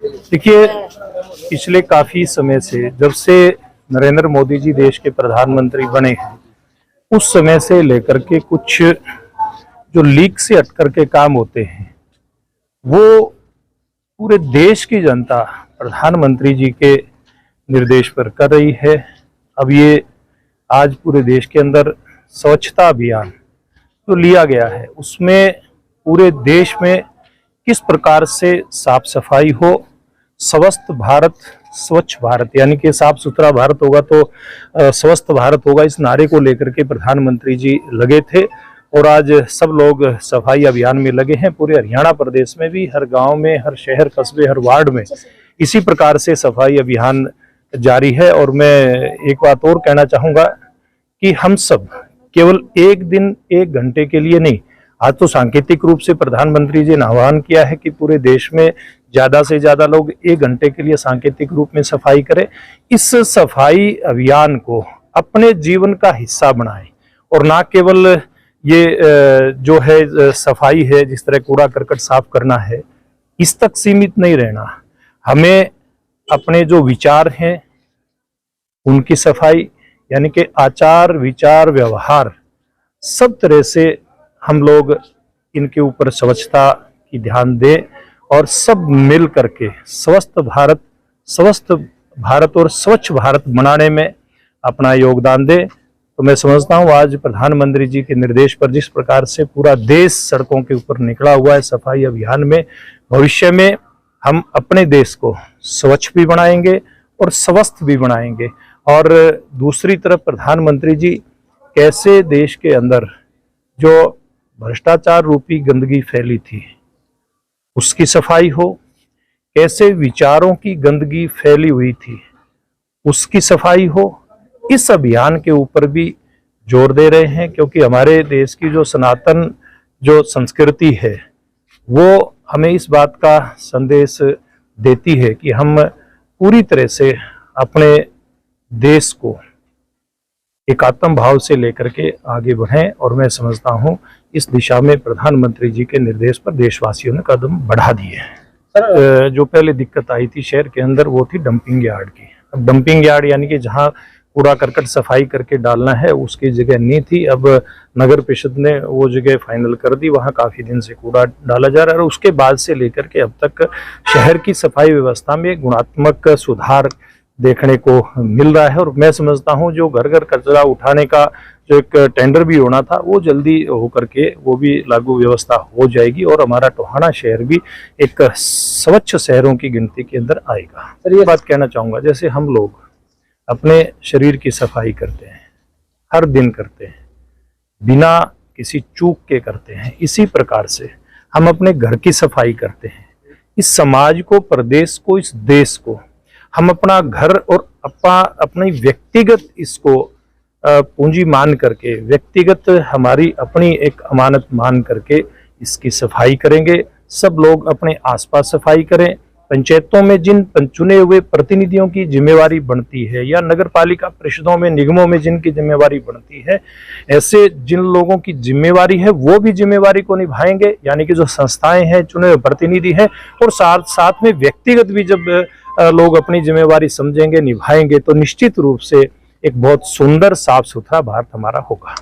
देखिए, पिछले काफी समय से जब से नरेंद्र मोदी जी देश के प्रधानमंत्री बने हैं, उस समय से लेकर के कुछ जो लीक से हट करके काम होते हैं, वो पूरे देश की जनता प्रधानमंत्री जी के निर्देश पर कर रही है। अब ये आज पूरे देश के अंदर स्वच्छता अभियान जो लिया गया है, उसमें पूरे देश में किस प्रकार से साफ सफाई हो, स्वस्थ भारत, स्वच्छ भारत, यानी कि साफ सुथरा भारत होगा तो स्वस्थ भारत होगा, इस नारे को लेकर के प्रधानमंत्री जी लगे थे और आज सब लोग सफाई अभियान में लगे हैं। पूरे हरियाणा प्रदेश में भी हर गांव में, हर शहर कस्बे, हर वार्ड में इसी प्रकार से सफाई अभियान जारी है। और मैं एक बात और कहना चाहूँगा कि हम सब केवल एक दिन, एक घंटे के लिए नहीं, आज तो सांकेतिक रूप से प्रधानमंत्री जी ने आह्वान किया है कि पूरे देश में ज्यादा से ज्यादा लोग एक घंटे के लिए सांकेतिक रूप में सफाई करें। इस सफाई अभियान को अपने जीवन का हिस्सा बनाएं और ना केवल ये जो है सफाई है, जिस तरह कूड़ा करकट साफ करना है, इस तक सीमित नहीं रहना। हमें अपने जो विचार हैं उनकी सफाई, यानी कि आचार विचार व्यवहार, सब तरह से हम लोग इनके ऊपर स्वच्छता की ध्यान दें और सब मिल करके स्वस्थ भारत और स्वच्छ भारत बनाने में अपना योगदान दें। तो मैं समझता हूँ आज प्रधानमंत्री जी के निर्देश पर जिस प्रकार से पूरा देश सड़कों के ऊपर निकला हुआ है सफाई अभियान में, भविष्य में हम अपने देश को स्वच्छ भी बनाएंगे और स्वस्थ भी बनाएंगे। और दूसरी तरफ प्रधानमंत्री जी कैसे देश के अंदर जो भ्रष्टाचार रूपी गंदगी फैली थी उसकी सफाई हो, कैसे विचारों की गंदगी फैली हुई थी उसकी सफाई हो, इस अभियान के ऊपर भी जोर दे रहे हैं। क्योंकि हमारे देश की जो सनातन जो संस्कृति है वो हमें इस बात का संदेश देती है कि हम पूरी तरह से अपने देश को एकात्म भाव से लेकर के आगे बढ़ें। और मैं समझता हूं इस दिशा में प्रधानमंत्री जी के निर्देश पर देशवासियों ने कदम बढ़ा दिए हैं। सर, जो पहले दिक्कत आई थी शहर के अंदर वो थी डंपिंग यार्ड की। अब डंपिंग यार्ड यानी कि जहां कूड़ा करकट सफाई करके डालना है उसकी जगह नहीं थी। अब नगर परिषद ने वो जगह फाइनल कर दी, वहां काफी दिन से कूड़ा डाला जा रहा है और उसके बाद से लेकर के अब तक शहर की सफाई व्यवस्था में गुणात्मक सुधार देखने को मिल रहा है। और मैं समझता हूं जो घर घर कचरा उठाने का जो एक टेंडर भी होना था वो जल्दी होकर के वो भी लागू व्यवस्था हो जाएगी और हमारा टोहाना शहर भी एक स्वच्छ शहरों की गिनती के अंदर आएगा। सर, ये बात कहना चाहूँगा, जैसे हम लोग अपने शरीर की सफाई करते हैं, हर दिन करते हैं, बिना किसी चूक के करते हैं, इसी प्रकार से हम अपने घर की सफाई करते हैं। इस समाज को, प्रदेश को, इस देश को हम अपना घर और अपनी व्यक्तिगत इसको पूंजी मान करके, व्यक्तिगत हमारी अपनी एक अमानत मान करके इसकी सफाई करेंगे। सब लोग अपने आसपास सफाई करें। पंचायतों में जिन चुने हुए प्रतिनिधियों की जिम्मेवारी बनती है या नगर पालिका परिषदों में, निगमों में जिनकी जिम्मेवारी बनती है, ऐसे जिन लोगों की जिम्मेवारी है वो भी जिम्मेवारी को निभाएंगे, यानी कि जो संस्थाएं हैं, चुने हुए प्रतिनिधि हैं, और साथ में व्यक्तिगत भी जब लोग अपनी जिम्मेवारी समझेंगे, निभाएंगे, तो निश्चित रूप से एक बहुत सुंदर साफ सुथरा भारत हमारा होगा।